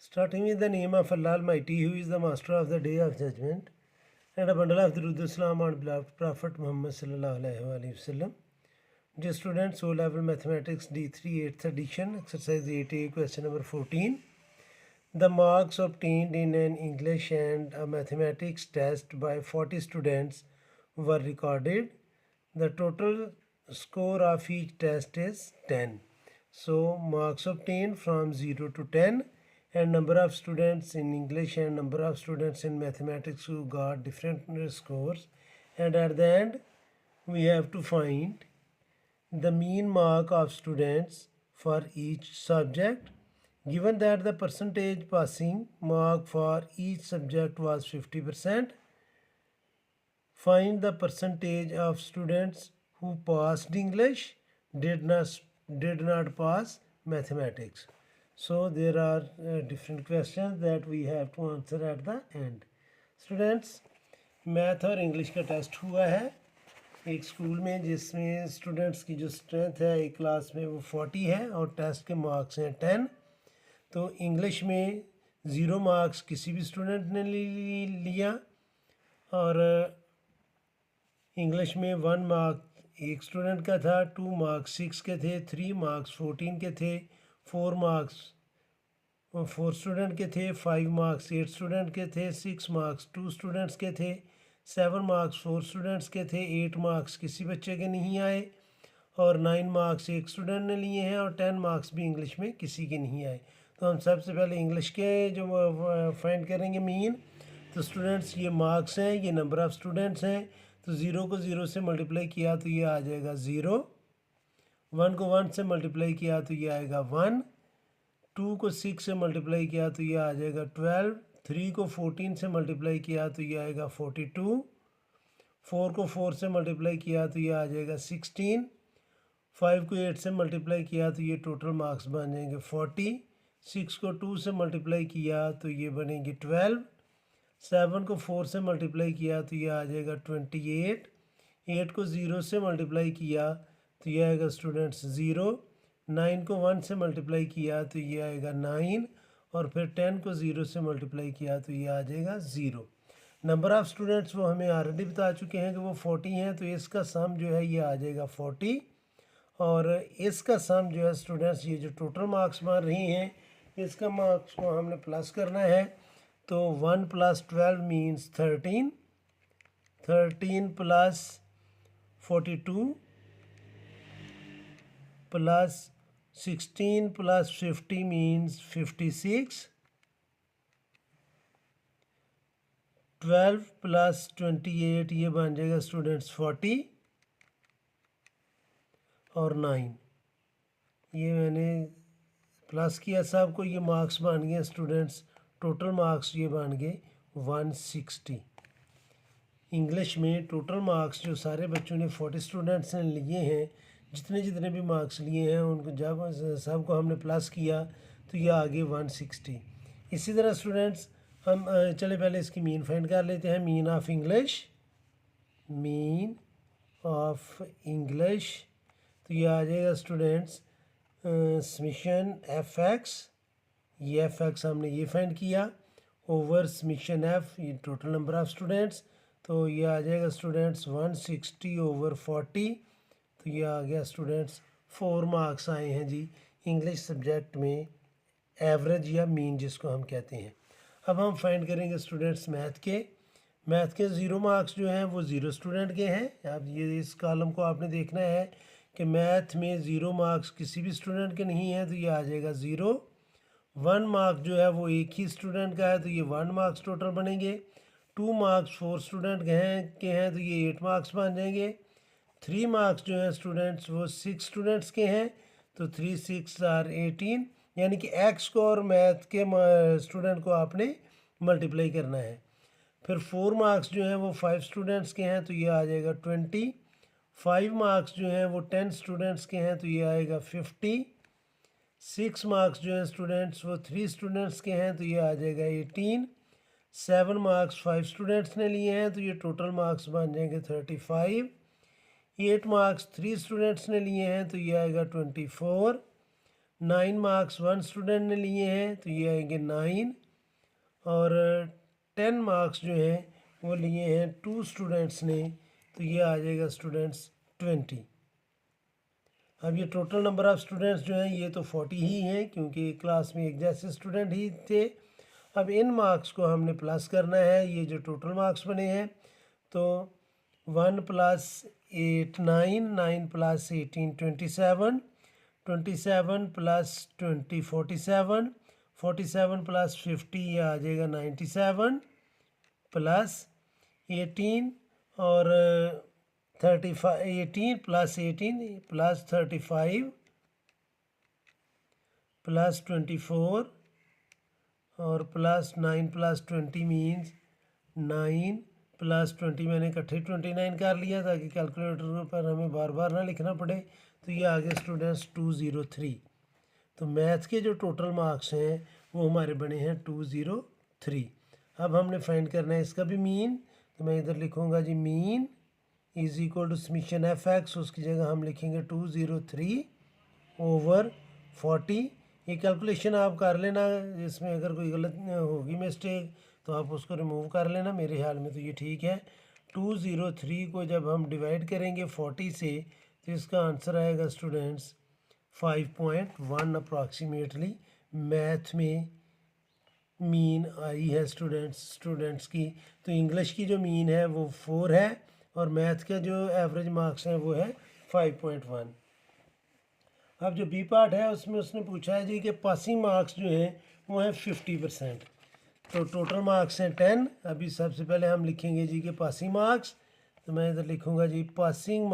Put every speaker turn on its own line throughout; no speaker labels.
Starting with the name of Allah Almighty, who is the master of the day of judgment, and a bundle of Durud Salam on beloved Prophet Muhammad sallallahu alaihi wasallam. Dear students, O level mathematics D3 8th edition, exercise 8A, question number 14. The marks obtained in an English and a mathematics test by 40 students were recorded. The total score of each test is 10. So marks obtained from 0 to 10, and number of students in English and number of students in mathematics who got different scores, and at the end we have to find the mean mark of students for each subject. Given that the percentage passing mark for each subject was 50%, find the percentage of students who passed English, did not pass mathematics. So there are different questions that we have to answer at the end. Students, math और English का test हुआ है एक school में, जिसमें students की जो strength है एक क्लास में वो 40 है और टेस्ट के मार्क्स हैं 10। तो इंग्लिश में 0 मार्क्स किसी भी स्टूडेंट ने लिया, और इंग्लिश में 1 मार्क एक स्टूडेंट का था, 2 मार्क्स 6 के थे, 3 मार्क्स 14 के थे, 4 मार्क्स 4 स्टूडेंट के थे, 5 मार्क्स 8 स्टूडेंट के थे, 6 मार्क्स 2 स्टूडेंट्स के थे, 7 मार्क्स 4 स्टूडेंट्स के थे, 8 मार्क्स किसी बच्चे के नहीं आए, और 9 मार्क्स एक स्टूडेंट ने लिए हैं, और 10 मार्क्स भी इंग्लिश में किसी के नहीं आए। तो हम सबसे पहले इंग्लिश के जो फाइंड करेंगे मीन। तो स्टूडेंट्स ये मार्क्स हैं, ये नंबर ऑफ़ स्टूडेंट्स हैं, तो 0 को 0 से मल्टीप्लाई किया तो ये आ जाएगा 0, 1 को 1 से मल्टीप्लाई किया तो ये आएगा 1, 2 को 6 से मल्टीप्लाई किया तो ये आ जाएगा 12, 3 को 14 से मल्टीप्लाई किया तो ये आएगा 42, 4 को 4 से मल्टीप्लाई किया तो ये आ जाएगा 16, 5 को 8 से मल्टीप्लाई किया तो ये टोटल मार्क्स बन जाएंगे 40, 6 को 2 से मल्टीप्लाई किया तो ये बनेंगे 12, 7 को 4 से मल्टीप्लाई किया तो ये आ जाएगा 28, 8 को 0 से मल्टीप्लाई किया तो ये आएगा स्टूडेंट्स 0, 9 को 1 से मल्टीप्लाई किया तो ये आएगा 9, और फिर 10 को 0 से मल्टीप्लाई किया तो ये आ जाएगा 0। नंबर ऑफ़ स्टूडेंट्स वो हमें ऑलरेडी बता चुके हैं कि वो 40 हैं, तो इसका सम जो है ये आ जाएगा 40, और इसका सम जो है स्टूडेंट्स ये जो टोटल मार्क्स बन रही हैं इसका मार्क्स को हमने प्लस करना है। तो 1 + 12 मीन्स 13, 13 + 42 + 16 + 50 मीन्स 56, 12 + 28 ये बन जाएगा स्टूडेंट्स 40, और 9 ये मैंने प्लस किया सबको, ये मार्क्स बन गए स्टूडेंट्स, टोटल मार्क्स ये बन गए 160। इंग्लिश में टोटल मार्क्स जो सारे बच्चों ने 40 स्टूडेंट्स ने लिए हैं, जितने भी मार्क्स लिए हैं उनको जब सबको हमने प्लस किया तो ये आ गए 160। इसी तरह स्टूडेंट्स हम चले पहले इसकी मीन फाइंड कर लेते हैं। Mean of English, mean of English, तो ये आ जाएगा स्टूडेंट्स समेशन f(x), ये f(x) हमने ये फाइंड किया, ओवर समेशन f, ये टोटल नंबर ऑफ़ स्टूडेंट्स, तो ये आ जाएगा स्टूडेंट्स 160 ओवर 40, तो ये आ गया स्टूडेंट्स 4 मार्क्स आए हैं जी इंग्लिश सब्जेक्ट में, एवरेज या मीन जिसको हम कहते हैं। अब हम फाइंड करेंगे स्टूडेंट्स मैथ के 0 मार्क्स जो हैं वो 0 स्टूडेंट के हैं। अब ये इस कॉलम को आपने देखना है कि मैथ में 0 मार्क्स किसी भी स्टूडेंट के नहीं हैं, तो ये आ जाएगा 0। 1 मार्क जो है वो एक ही स्टूडेंट का है, तो ये 1 मार्क्स टोटल बनेंगे। 2 मार्क्स 4 स्टूडेंट के हैं तो ये 8 मार्क्स बन जाएंगे। 3 मार्क्स जो हैं स्टूडेंट्स वो 6 स्टूडेंट्स के हैं, तो 3 6 = 18, यानी कि एक्स को और मैथ के स्टूडेंट को आपने मल्टीप्लाई करना है। फिर 4 मार्क्स जो हैं वो 5 स्टूडेंट्स के हैं, तो ये आ जाएगा 20। 5 मार्क्स जो हैं वो 10 स्टूडेंट्स के हैं, तो ये आएगा 50। 6 मार्क्स जो हैं स्टूडेंट्स वो 3 स्टूडेंट्स के हैं, तो ये आ जाएगा 18। 7 मार्क्स 5 स्टूडेंट्स ने लिए हैं, तो ये टोटल मार्क्स बन जाएंगे 35। 8 मार्क्स 3 स्टूडेंट्स ने लिए हैं, तो ये आएगा 24। 9 मार्क्स 1 स्टूडेंट ने लिए हैं तो ये आएंगे 9, और 10 मार्क्स जो हैं वो लिए हैं 2 स्टूडेंट्स ने, तो ये आ जाएगा स्टूडेंट्स 20। अब ये टोटल नंबर ऑफ़ स्टूडेंट्स जो हैं ये तो 40 ही हैं, क्योंकि क्लास में एक जैसे स्टूडेंट ही थे। अब इन मार्क्स को हमने प्लस करना है, ये जो टोटल मार्क्स बने हैं, तो 1 प्लस 8 9, 9 प्लस 18 27, 27 प्लस 20 47, 47 प्लस 50 ये आ जाएगा 97, प्लस 18 और 35, 18 प्लस 18 प्लस 35 प्लस 24 और प्लस 9 प्लस 20 मीन्स 9 प्लस 20, मैंने इकट्ठे 29 कर लिया ताकि कैलकुलेटर पर हमें बार बार ना लिखना पड़े। तो ये आ गए स्टूडेंट्स 203। तो मैथ के जो टोटल मार्क्स हैं वो हमारे बने हैं 203। अब हमने फाइंड करना है इसका भी मीन, तो मैं इधर लिखूँगा G mean is equal to summation f x, उसकी जगह हम लिखेंगे 203 ओवर 40। ये कैलकुलेशन आप कर लेना, इसमें अगर कोई गलत होगी मिस्टेक तो आप उसको रिमूव कर लेना, मेरे ख्याल में तो ये ठीक है। 203 को जब हम डिवाइड करेंगे 40 से तो इसका आंसर आएगा स्टूडेंट्स 5.1 अप्रॉक्सीमेटली। मैथ में मीन आई है स्टूडेंट्स की, तो इंग्लिश की जो मीन है वो 4 है और मैथ का जो एवरेज मार्क्स हैं वो है 5.1। अब जो बी पार्ट है उसमें उसने पूछा है जी कि पासिंग मार्क्स जो हैं वो हैं 50%। तो टोटल मार्क्स हैं 10। अभी सबसे पहले हम लिखेंगे जी कि पासिंग मार्क्स, तो मैं इधर लिखूँगा जी पासिंग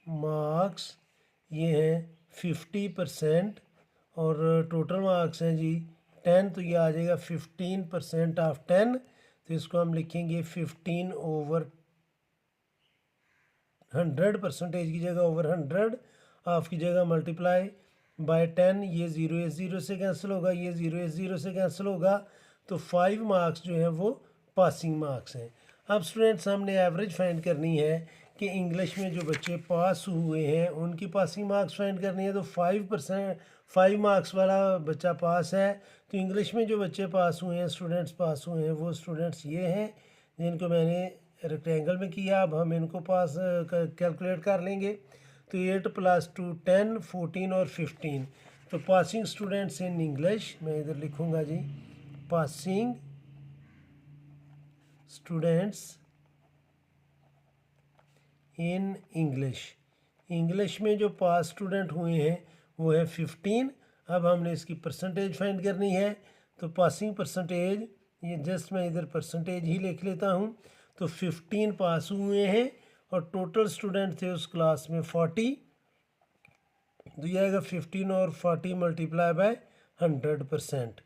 मार्क्स ये हैं 50% और टोटल मार्क्स हैं जी 10, तो ये आ जाएगा 15% ऑफ 10, तो इसको हम लिखेंगे 15 ओवर 100, परसेंटेज की जगह ओवर 100, हाफ की जगह मल्टीप्लाई बाय 10। ये 0 इस 0 से कैंसिल होगा, ये 0 इस 0 से कैंसिल होगा, तो 5 मार्क्स जो है वो पासिंग मार्क्स हैं। अब स्टूडेंट्स हमने एवरेज फाइंड करनी है कि इंग्लिश में जो बच्चे पास हुए हैं उनकी पासिंग मार्क्स फाइंड करनी है। तो 5 मार्क्स वाला बच्चा पास है, तो इंग्लिश में जो बच्चे पास हुए हैं, स्टूडेंट्स पास हुए हैं, वो स्टूडेंट्स ये हैं जिनको मैंने रेक्टेंगल में किया। अब हम इनको पास कैलकुलेट कर लेंगे, तो 8 प्लस 2 10, 14 और 15। तो पासिंग स्टूडेंट्स इन इंग्लिश, मैं इधर लिखूँगा जी पासिंग स्टूडेंट्स इन इंग्लिश में जो पास स्टूडेंट हुए हैं वो है 15। अब हमने इसकी परसेंटेज फाइंड करनी है, तो पासिंग परसेंटेज, ये जस्ट मैं इधर परसेंटेज ही लिख लेता हूँ। तो 15 पास हुए हैं और टोटल स्टूडेंट थे उस क्लास में 40, तो ये आएगा 15 और 40 मल्टीप्लाई बाय 100%।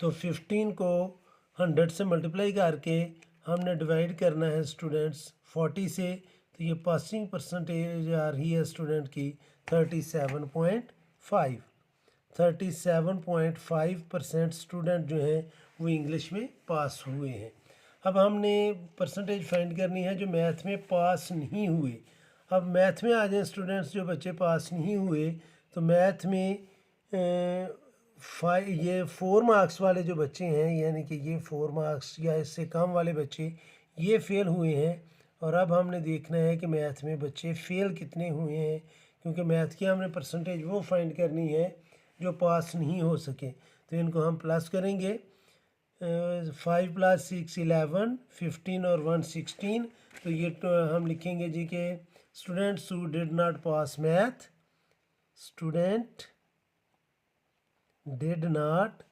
तो 15 को 100 से मल्टीप्लाई करके हमने डिवाइड करना है स्टूडेंट्स 40 से, तो ये पासिंग परसेंटेज आ रही है स्टूडेंट की 37.5। 37.5% स्टूडेंट जो हैं वो इंग्लिश में पास हुए हैं। अब हमने परसेंटेज फाइंड करनी है जो मैथ में पास नहीं हुए। अब मैथ में आ जाए स्टूडेंट्स जो बच्चे पास नहीं हुए, तो मैथ में ये 4 मार्क्स वाले जो बच्चे हैं, यानी कि ये 4 मार्क्स या इससे कम वाले बच्चे ये फेल हुए हैं। और अब हमने देखना है कि मैथ में बच्चे फेल कितने हुए हैं, क्योंकि मैथ की हमने परसेंटेज वो फाइंड करनी है जो पास नहीं हो सके। तो इनको हम प्लस करेंगे, 5 प्लस 6 11, 15 और 1 16। तो ये हम लिखेंगे जी के students who did not pass math, student did not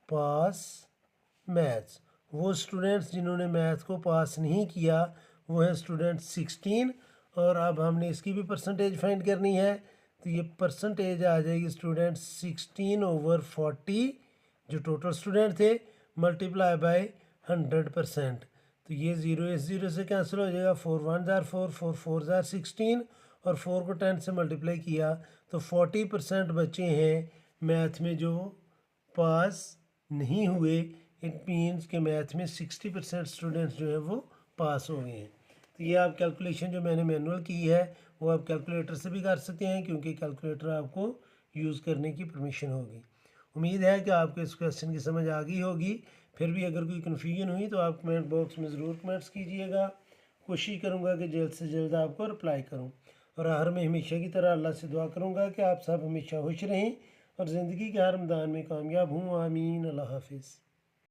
pass maths, वो स्टूडेंट्स जिन्होंने मैथ को पास नहीं किया वो है स्टूडेंट 16। और अब हमने इसकी भी परसेंटेज फाइंड करनी है, तो ये परसेंटेज आ जाएगी स्टूडेंट 16 ओवर 40 जो टोटल स्टूडेंट थे मल्टीप्लाई बाय 100%। तो ये 0 इस 0 से कैंसिल हो जाएगा, 4 1 जार 4, 4 4 जार 16 और 4 को 10 से मल्टीप्लाई किया तो 40% बच्चे हैं मैथ में जो पास नहीं हुए। इट मीन्स के मैथ में 60% स्टूडेंट्स जो हैं वो पास हो गए हैं। तो ये आप कैलकुलेशन जो मैंने मैनुअल की है वो आप कैलकुलेटर से भी कर सकते हैं, क्योंकि कैलकुलेटर आपको यूज़ करने की परमिशन होगी। उम्मीद है कि आपको इस क्वेश्चन की समझ आ गई होगी। फिर भी अगर कोई कन्फ्यूजन हुई तो आप कमेंट बॉक्स में ज़रूर कमेंट्स कीजिएगा। कोशिश करूँगा कि जल्द से जल्द आपको रिप्लाई करूँ। और हर में हमेशा की तरह अल्लाह से दुआ करूँगा कि आप सब हमेशा खुश रहें और ज़िंदगी के हर मैदान में कामयाब हूँ। आमीन। अल्लाह हाफिज़।